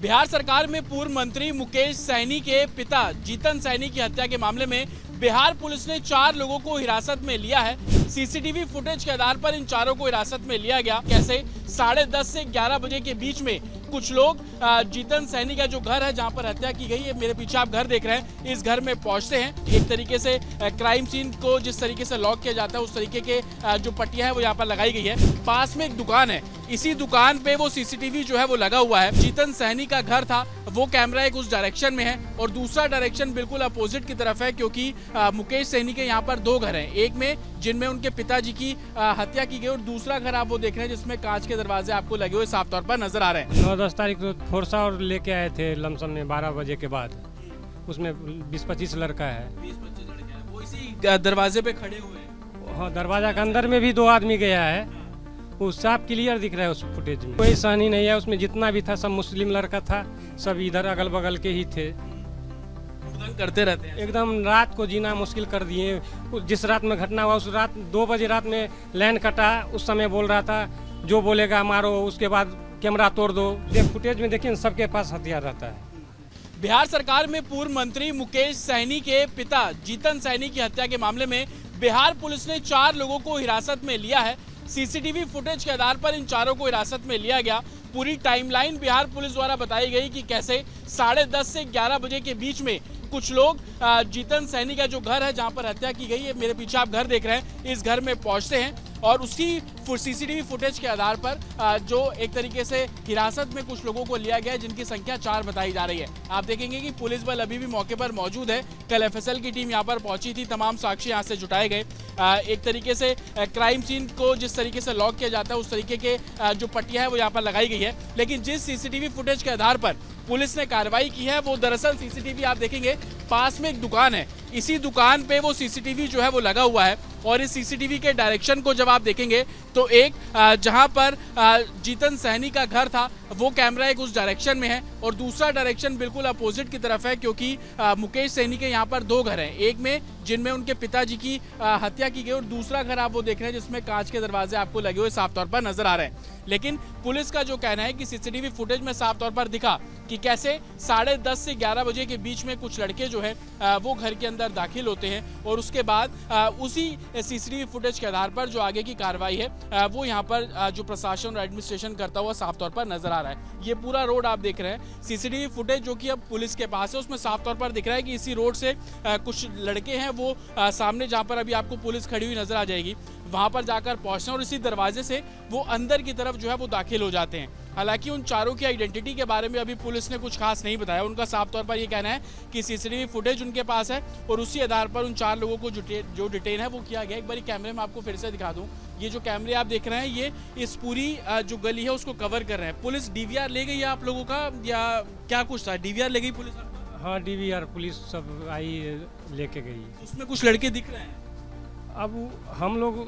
बिहार सरकार में पूर्व मंत्री मुकेश सहनी के पिता जीतन सहनी की हत्या के मामले में बिहार पुलिस ने 4 लोगों को हिरासत में लिया है। सीसीटीवी फुटेज के आधार पर इन चारों को हिरासत में लिया गया। कैसे 10:30 से 11 बजे के बीच में कुछ लोग जीतन सहनी का जो घर है जहां पर हत्या की गई है, मेरे पीछे आप घर देख रहे हैं, इस घर में पहुंचते हैं। एक तरीके से क्राइम सीन को जिस तरीके से लॉक किया जाता है उस तरीके के जो पट्टियां है वो यहाँ पर लगाई गई है। पास में एक दुकान है, इसी दुकान पे वो सीसीटीवी जो है वो लगा हुआ है। जीतन सहनी का घर था, वो कैमरा एक उस डायरेक्शन में है और दूसरा डायरेक्शन बिल्कुल अपोजिट की तरफ है, क्योंकि मुकेश सहनी के यहाँ पर 2 घर हैं। एक में जिनमें उनके पिताजी की हत्या की गई और दूसरा घर आप वो देख रहे हैं जिसमें कांच के दरवाजे आपको लगे हुए साफ तौर पर नजर आ रहे हैं। 9-10 तारीख को फोर्सा और लेके आए थे लमसम में 12 बजे के बाद। उसमें 20-25 लड़का है। 20-25 लड़के हैं, वो इसी दरवाजे पे खड़े हुए हैं। हाँ, दरवाजा के अंदर में भी 2 आदमी गया है, वो साफ क्लियर दिख रहा है उस फुटेज में। कोई सहनी नहीं है उसमें, जितना भी था सब मुस्लिम लड़का था, सब इधर अगल बगल के ही थे। करते रहते हैं एकदम रात को जीना मुश्किल कर दिए। जिस रात में घटना हुआ उस रात 2 बजे रात में लाइन कटा, उस समय बोल रहा था जो बोलेगा मारो, उसके बाद कैमरा तोड़ दो। फुटेज में देखिए सबके पास हथियार रहता है। बिहार सरकार में पूर्व मंत्री मुकेश सहनी के पिता जीतन सहनी की हत्या के मामले में बिहार पुलिस ने 4 लोगों को हिरासत में लिया है। सीसीटीवी फुटेज के आधार पर इन चारों को हिरासत में लिया गया। पूरी टाइमलाइन बिहार पुलिस द्वारा बताई गई कि कैसे 10:30 से 11 बजे के बीच में कुछ लोग जीतन सहनी का जो घर है जहां पर हत्या की गई है, मेरे पीछे आप घर देख रहे हैं, इस घर में पहुंचते हैं और उसी सीसीटीवी फुटेज के आधार पर जो एक तरीके से हिरासत में कुछ लोगों को लिया गया है, जिनकी संख्या 4 बताई जा रही है। आप देखेंगे कि पुलिस बल अभी भी मौके पर मौजूद है। कल एफएसएल की टीम यहां पर पहुंची थी, तमाम साक्ष्य यहां से जुटाए गए। एक तरीके से क्राइम सीन को जिस तरीके से लॉक किया जाता है उस तरीके के जो पट्टियां है वो यहाँ पर लगाई गई है। लेकिन जिस सीसीटीवी फुटेज के आधार पर पुलिस ने कार्रवाई की है वो दरअसल सीसीटीवी आप देखेंगे पास में एक दुकान है, इसी दुकान पे वो सीसीटीवी जो है वो लगा हुआ है और इस सीसीटीवी के डायरेक्शन को जब आप देखेंगे तो एक जहां पर जीतन सहनी का घर था वो कैमरा एक उस डायरेक्शन में है और दूसरा डायरेक्शन बिल्कुल अपोजिट की तरफ है, क्योंकि मुकेश सहनी के यहाँ पर 2 घर हैं। एक में जिनमें उनके पिताजी की हत्या की गई और दूसरा घर आप वो देख रहे हैं जिसमें कांच के दरवाजे आपको लगे हुए साफ तौर पर नजर आ रहे हैं। लेकिन पुलिस का जो कहना है कि सीसीटीवी फुटेज में साफ तौर पर दिखा कि कैसे 10:30 से 11 बजे के बीच में कुछ लड़के जो है वो घर के अंदर दाखिल होते हैं और उसके बाद उसी सीसीटीवी फुटेज के आधार पर जो आगे की कार्रवाई है वो यहाँ पर जो प्रशासन और एडमिनिस्ट्रेशन करता हुआ साफ तौर पर नजर आ रहा है। ये पूरा रोड आप देख रहे हैं, सीसीटीवी फुटेज जो कि अब पुलिस के पास है उसमें साफ तौर पर दिख रहा है कि इसी रोड से कुछ लड़के हैं वो सामने जहाँ पर अभी आपको पुलिस खड़ी हुई नजर आ जाएगी वहां पर जाकर पहुंचते हैं और इसी दरवाजे से वो अंदर की तरफ जो है वो दाखिल हो जाते हैं। हालांकि उन चारों की आइडेंटिटी के बारे में अभी पुलिस ने कुछ खास नहीं बताया। उनका साफ तौर पर ये कहना है कि सीसीटीवी फुटेज उनके पास है और उसी आधार पर उन 4 लोगों को जो डिटेन है वो किया गया। एक बार कैमरे में आपको फिर से दिखा दूं, ये जो कैमरे आप देख रहे हैं ये इस पूरी जो गली है उसको कवर कर रहे हैं। पुलिस डीवीआर ले गई है आप लोगों का या क्या कुछ था? डीवीआर ले गई पुलिस? हाँ, डीवीआर पुलिस सब आई लेके गई। उसमें कुछ लड़के दिख रहे हैं? अब हम लोग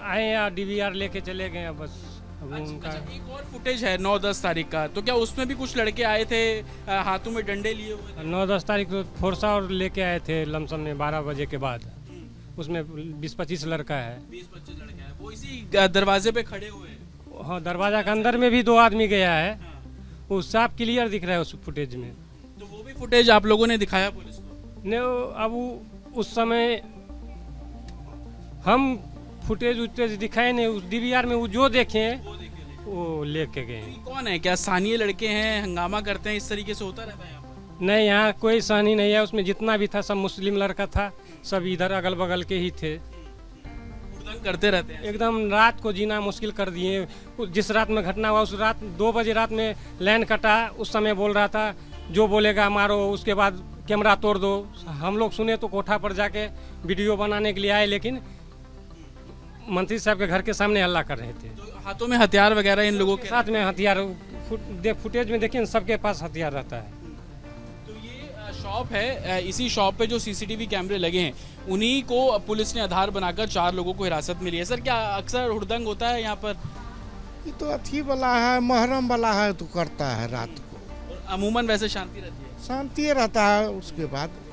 आए या डीवीआर लेके चले गए बस। अच्छा, एक और फुटेज है 9-10 तारीख का, तो क्या उसमें भी कुछ लड़के आए थे हाथों में डंडे लिए हुए थे? 9-10 तारीख को फोर्सा और लेके आए थे लमसम में 12 बजे के बाद। उसमें 20-25 लड़का है। 20-25 लड़के हैं, वो इसी दरवाजे पे खड़े हुए हैं। हाँ, दरवाजा के अंदर में भी 2 आदमी गया है, वो साफ क्लियर दिख रहा है उस फुटेज में। तो वो भी फुटेज आप लोगों ने दिखाया पुलिस को? नहीं, अब उस समय हम फुटेज उटेज दिखाए नहीं, उस डीवीआर में वो जो देखे वो लेके गए। कौन है? क्या स्थानीय लड़के हैं, हंगामा करते हैं, इस तरीके से होता रहता है यहाँ? नहीं, यहाँ कोई सहनी नहीं है उसमें, जितना भी था सब मुस्लिम लड़का था, सब इधर अगल बगल के ही थे। करते रहते हैं एकदम रात को जीना मुश्किल कर दिए। जिस रात में घटना हुआ उस रात 2 बजे रात में लाइन कटा, उस समय बोल रहा था जो बोलेगा मारो, उसके बाद कैमरा तोड़ दो। हम लोग सुने तो कोठा पर जाके वीडियो बनाने के लिए आए, लेकिन मंत्री साहब के घर के सामने हल्ला कर रहे थे। तो हाथों में हथियार वगैरह इन लोगों के साथ में हथियार फुटेज में देखिए सबके पास हथियार रहता है। तो ये शॉप है, इसी शॉप पे जो सीसीटीवी कैमरे लगे हैं उन्हीं को पुलिस ने आधार बनाकर 4 लोगों को हिरासत में लिया। सर, क्या अक्सर हुड़दंग होता है यहाँ पर? ये तो अथी वाला है, मुहर्रम वाला है तो करता है रात को। और अमूमन वैसे शांति रहती है? शांति रहता है। उसके बाद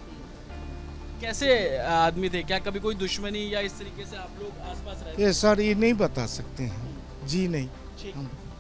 कैसे आदमी थे? क्या कभी कोई दुश्मनी या इस तरीके से आप लोग आसपास रहते? ये सर ये नहीं बता सकते हैं जी, नहीं।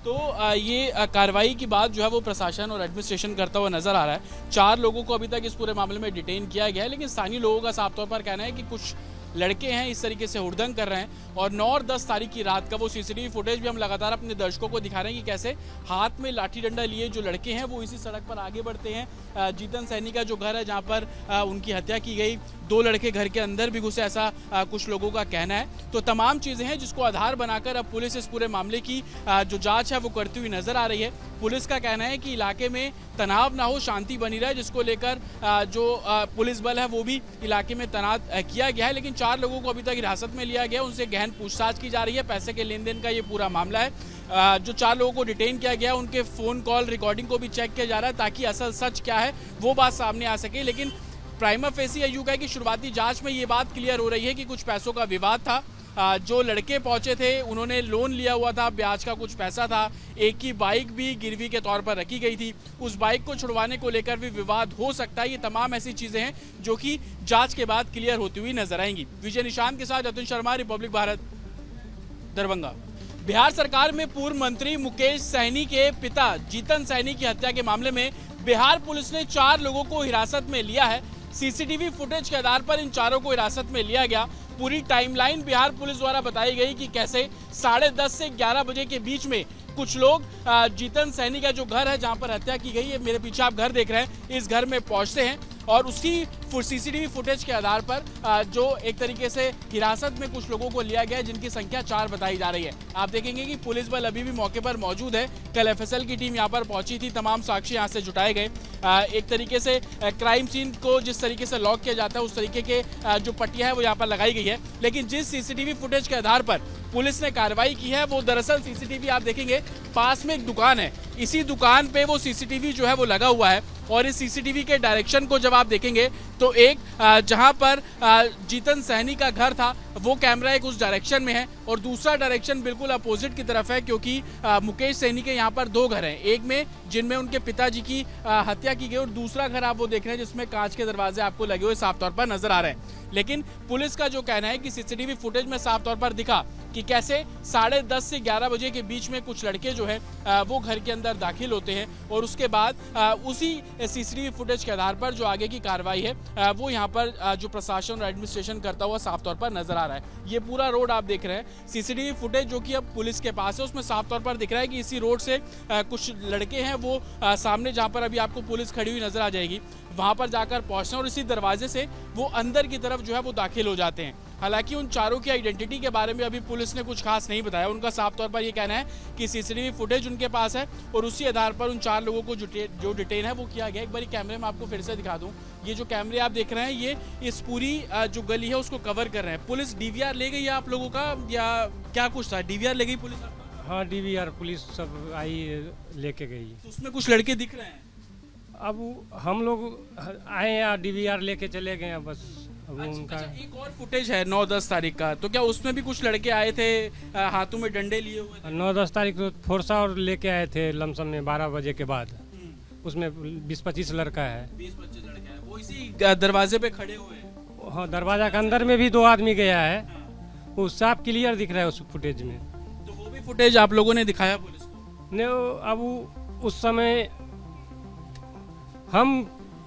तो ये कार्रवाई की बात जो है वो प्रशासन और एडमिनिस्ट्रेशन करता हुआ नजर आ रहा है। 4 लोगों को अभी तक इस पूरे मामले में डिटेन किया गया है, लेकिन स्थानीय लोगों का साफ तौर पर कहना है कि कुछ लड़के हैं इस तरीके से हुड़दंग कर रहे हैं। और 9 और 10 तारीख की रात का वो सीसीटीवी फुटेज भी हम लगातार अपने दर्शकों को दिखा रहे हैं कि कैसे हाथ में लाठी डंडा लिए जो लड़के हैं वो इसी सड़क पर आगे बढ़ते हैं। जीतन सैनी का जो घर है जहां पर उनकी हत्या की गई, 2 लड़के घर के अंदर भी घुसे, ऐसा कुछ लोगों का कहना है। तो तमाम चीज़ें हैं जिसको आधार बनाकर अब पुलिस इस पूरे मामले की जो जाँच है वो करती हुई नजर आ रही है। पुलिस का कहना है कि इलाके में तनाव ना हो, शांति बनी रहे, जिसको लेकर जो पुलिस बल है वो भी इलाके में तैनात किया गया है। लेकिन 4 लोगों को अभी तक हिरासत में लिया गया, उनसे गहन पूछताछ की जा रही है। पैसे के लेन देन का ये पूरा मामला है। जो 4 लोगों को डिटेन किया गया उनके फोन कॉल रिकॉर्डिंग को भी चेक किया जा रहा है ताकि असल सच क्या है वो बात सामने आ सके। लेकिन प्राइमा फेसी यूं है कि शुरुआती जांच में ये बात क्लियर हो रही है कि कुछ पैसों का विवाद था। जो लड़के पहुंचे थे उन्होंने लोन लिया हुआ था, ब्याज का कुछ पैसा था, एक की बाइक भी गिरवी के तौर पर रखी गई थी, उस बाइक को छुड़वाने को लेकर भी विवाद हो सकता है। ये तमाम ऐसी चीजें हैं जो कि जांच के बाद क्लियर होती हुई नजर आएंगी। विजय निशांत के साथ अतुल शर्मा, रिपब्लिक भारत, दरभंगा। बिहार सरकार में पूर्व मंत्री मुकेश सहनी के पिता जीतन सहनी की हत्या के मामले में बिहार पुलिस ने 4 लोगों को हिरासत में लिया है। सीसीटीवी फुटेज के आधार पर इन 4 को हिरासत में लिया गया। पूरी टाइमलाइन बिहार पुलिस द्वारा बताई गई कि कैसे 10:30 से 11 बजे के बीच में कुछ लोग जीतन सहनी का जो घर है जहां पर हत्या की गई है, मेरे पीछे आप घर देख रहे हैं, इस घर में पहुंचते हैं और उसकी सीसीटीवी फुटेज के आधार पर जो एक तरीके से हिरासत में कुछ लोगों को लिया गया है जिनकी संख्या 4 बताई जा रही है। आप देखेंगे कि पुलिस बल अभी भी मौके पर मौजूद है। कल एफएसएल की टीम यहां पर पहुंची थी, तमाम साक्ष्य यहां से जुटाए गए। एक तरीके से क्राइम सीन को जिस तरीके से लॉक किया जाता है उस तरीके के जो पट्टियां है वो यहाँ पर लगाई गई है। लेकिन जिस सीसीटीवी फुटेज के आधार पर पुलिस ने कार्रवाई की है वो दरअसल सीसीटीवी आप देखेंगे पास में एक दुकान है, इसी दुकान पे वो सीसीटीवी जो है वो लगा हुआ है। और इस सीसीटीवी के डायरेक्शन को जब आप देखेंगे तो एक जहां पर जीतन सहनी का घर था वो कैमरा एक उस डायरेक्शन में है और दूसरा डायरेक्शन बिल्कुल अपोजिट की तरफ है, क्योंकि मुकेश सहनी के यहाँ पर 2 घर हैं, एक में जिनमें उनके पिताजी की हत्या की गई और दूसरा घर आप वो देख रहे हैं जिसमें कांच के दरवाजे आपको लगे हुए साफ तौर पर नजर आ रहे हैं। लेकिन पुलिस का जो कहना है कि सीसीटीवी फुटेज में साफ तौर पर दिखा कि कैसे 10:30 से 11 बजे के बीच में कुछ लड़के जो है वो घर के अंदर दाखिल होते हैं और उसके बाद उसी सीसीटीवी फुटेज के आधार पर जो आगे की कार्रवाई है वो यहाँ पर जो प्रशासन और एडमिनिस्ट्रेशन करता हुआ साफ तौर पर नजर आ रहा है। ये पूरा रोड आप देख रहे हैं, सीसीटीवी फुटेज जो कि अब पुलिस के पास है उसमें साफ तौर पर दिख रहा है कि इसी रोड से कुछ लड़के हैं वो सामने जहाँ पर अभी आपको पुलिस खड़ी हुई नजर आ जाएगी वहां पर जाकर पहुंचते हैं और इसी दरवाजे से वो अंदर की तरफ जो है वो दाखिल हो जाते हैं। हालांकि उन 4 की आइडेंटिटी के बारे में अभी पुलिस ने कुछ खास नहीं बताया। उनका साफ तौर पर ये कहना है कि सीसीटीवी फुटेज उनके पास है और उसी आधार पर उन 4 लोगों को जो डिटेन है वो किया गया। एक बार कैमरे में आपको फिर से दिखा दूं, ये जो कैमरे आप देख रहे हैं ये इस पूरी जो गली है उसको कवर कर रहे हैं। पुलिस डीवीआर ले गई है आप लोगों का या क्या कुछ था? डीवीआर ले गई पुलिस? हाँ, डीवीआर पुलिस सब आई लेके गई। तो उसमें कुछ लड़के दिख रहे हैं? अब हम लोग आए या डीवीआर लेके चले गए बस। अब उनका एक और फुटेज है 9-10 तारीख का, तो क्या उसमें भी कुछ लड़के आए थे हाथों में डंडे लिए हुए थे? 9-10 तारीख को फोर्सा और लेके आए थे लमसम में 12 बजे के बाद। उसमें 20-25 लड़का है। 20-25 लड़के हैं, वो इसी दरवाजे पे खड़े हुए हैं। हाँ, दरवाजा के अंदर में भी 2 आदमी गया है, वो साफ क्लियर दिख रहा है उस फुटेज में। तो वो भी फुटेज आप लोगों ने दिखाया पुलिस को? नहीं, अब उस समय हम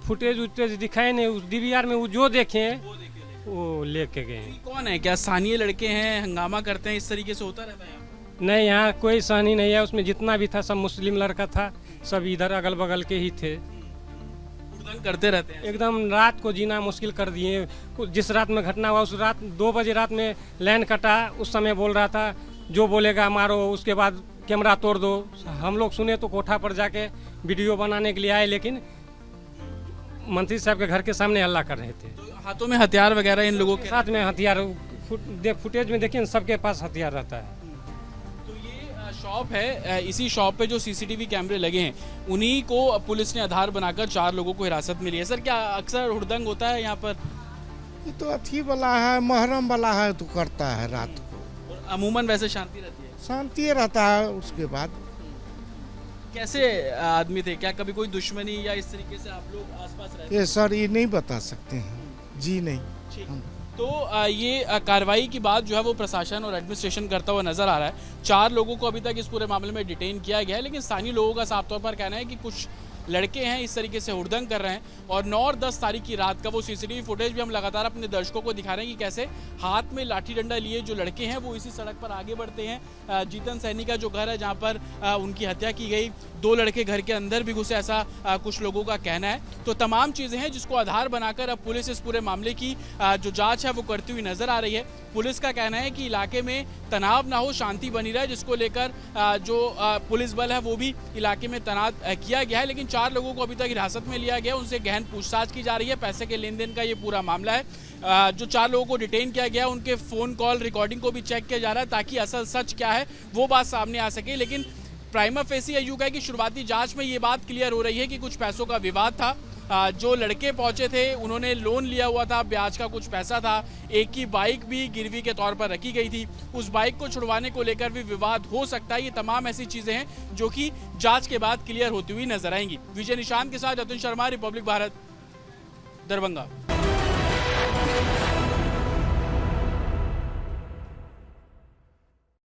फुटेज उटेज दिखाए नहीं, उस डीवीआर में वो जो देखे वो लेके गए। कौन है? क्या स्थानीय लड़के हैं, हंगामा करते हैं, इस तरीके से होता रहता है? नहीं, यहाँ कोई सहनी नहीं है। उसमें जितना भी था सब मुस्लिम लड़का था, सब इधर अगल बगल के ही थे। हुड़दंग करते रहते हैं एकदम। रात को जीना मुश्किल कर दिए। जिस रात में घटना हुआ उस रात 2 बजे रात में लाइन कटा, उस समय बोल रहा था जो बोलेगा मारो, उसके बाद कैमरा तोड़ दो। हम लोग सुने तो कोठा पर जाके वीडियो बनाने के लिए आए, लेकिन मंत्री साहब के घर के सामने हल्ला कर रहे थे। तो हाथों में हथियार वगैरह इन लोगों के साथ में हथियार, फुटेज में देखिए सबके पास हथियार रहता है। तो ये शॉप है, इसी शॉप पे जो सीसीटीवी कैमरे लगे हैं उन्हीं को पुलिस ने आधार बनाकर 4 लोगों को हिरासत में लिया। सर, क्या अक्सर हुड़दंग होता है यहाँ पर? ये तो अथी वाला है, मुहर्रम वाला है तो करता है रात को। और अमूमन वैसे शांति रहती है? शांति रहता है। उसके बाद कैसे आदमी थे? क्या कभी कोई दुश्मनी या इस तरीके से आप लोग आसपास रहते? ये सर ये नहीं बता सकते हैं जी, नहीं। तो ये कार्रवाई की बात जो है वो प्रशासन और एडमिनिस्ट्रेशन करता हुआ नजर आ रहा है। 4 लोगों को अभी तक इस पूरे मामले में डिटेन किया गया है, लेकिन स्थानीय लोगों का साफ तौर पर कहना है कि कुछ लड़के हैं इस तरीके से हुड़दंग कर रहे हैं। और 9 और 10 तारीख की रात का वो सीसीटीवी फुटेज भी हम लगातार अपने दर्शकों को दिखा रहे हैं कि कैसे हाथ में लाठी डंडा लिए जो लड़के हैं वो इसी सड़क पर आगे बढ़ते हैं। जीतन सैनी का जो घर है जहां पर उनकी हत्या की गई, 2 लड़के घर के अंदर भी घुसे, ऐसा कुछ लोगों का कहना है। तो तमाम चीज़ें हैं जिसको आधार बनाकर अब पुलिस इस पूरे मामले की जो जाँच है वो करती हुई नजर आ रही है। पुलिस का कहना है कि इलाके में तनाव ना हो, शांति बनी रहे, जिसको लेकर जो पुलिस बल है वो भी इलाके में तैनात किया गया है। लेकिन 4 लोगों को अभी तक हिरासत में लिया गया, उनसे गहन पूछताछ की जा रही है। पैसे के लेन देन का ये पूरा मामला है। जो 4 लोगों को डिटेन किया गया उनके फ़ोन कॉल रिकॉर्डिंग को भी चेक किया जा रहा है ताकि असल सच क्या है वो बात सामने आ सके। लेकिन प्राइमा फेसी यूं है कि शुरुआती जांच में ये बात क्लियर हो रही है कि कुछ पैसों का विवाद था। जो लड़के पहुंचे थे उन्होंने लोन लिया हुआ था, ब्याज का कुछ पैसा था, एक की बाइक भी गिरवी के तौर पर रखी गई थी, उस बाइक को छुड़वाने को लेकर भी विवाद हो सकता है। ये तमाम ऐसी चीजें हैं जो कि जांच के बाद क्लियर होती हुई नजर आएंगी। विजय निशांत के साथ अतुल शर्मा, रिपब्लिक भारत, दरभंगा।